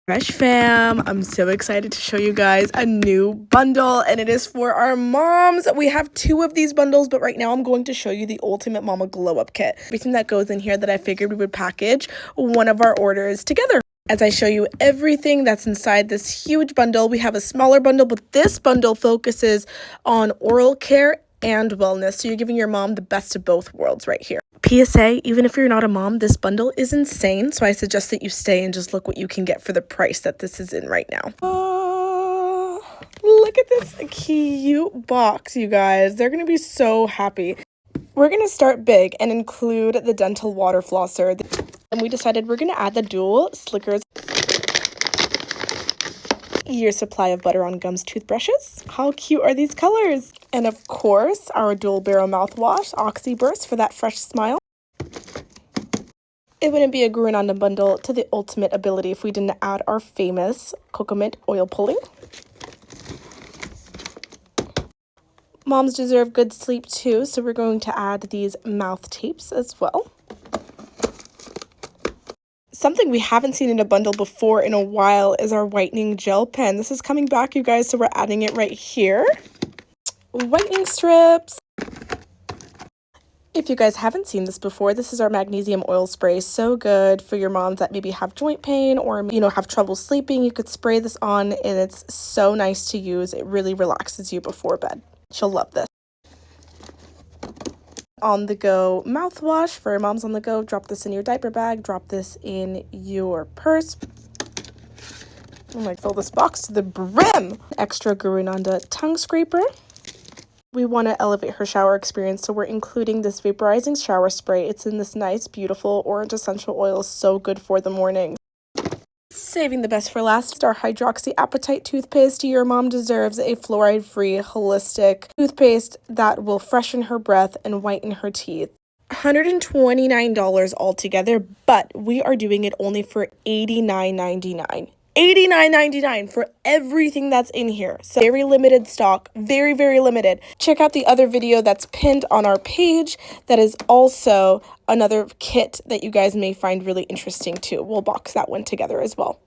Fresh fam, I'm so excited to show you guys a new bundle, and it is for our moms. We have 2 of these bundles, but right now I'm going to show you the Ultimate Mama Glow Up Kit. Everything that goes in here that I figured we would package one of our orders together. As I show you everything that's inside this huge bundle, we have a smaller bundle, but this bundle focuses on oral care and wellness, so you're giving your mom the best of both worlds right here. PSA, even if you're not a mom, this bundle is insane, so I suggest that you stay and just look what you can get for the price that this is in right now. Look at this cute box, you guys. They're gonna be so happy. We're gonna start big and include the dental water flosser, and we decided we're gonna add the dual slickers, year supply of butter on Gums Toothbrushes. How cute are these colors? And of course, our dual barrel mouthwash, Oxy Burst, for that fresh smile. It wouldn't be a GuruNanda bundle to the ultimate ability if we didn't add our famous Cocomint oil pulling. Moms deserve good sleep too, so we're going to add these mouth tapes as well. Something we haven't seen in a bundle before in a while is our whitening gel pen. This is coming back, you guys, so we're adding it right here. Whitening strips. If you guys haven't seen this before, this is our magnesium oil spray. So good for your moms that maybe have joint pain or, have trouble sleeping. You could spray this on and it's so nice to use. It really relaxes you before bed. She'll love this. On the go mouthwash for moms on the go. Drop this in your diaper bag, drop this in your purse. I might fill this box to the brim. Extra GuruNanda tongue scraper. We want to elevate her shower experience, so we're including this vaporizing shower spray. It's in this nice, beautiful orange essential oil, so good for the morning. Saving the best for last, our Hydroxyapatite toothpaste. Your mom deserves a fluoride-free, holistic toothpaste that will freshen her breath and whiten her teeth. $129 altogether, but we are doing it only for $89.99. $89.99 for everything that's in here. So very limited stock, very, very limited. Check out the other video that's pinned on our page. That is also another kit that you guys may find really interesting too. We'll box that one together as well.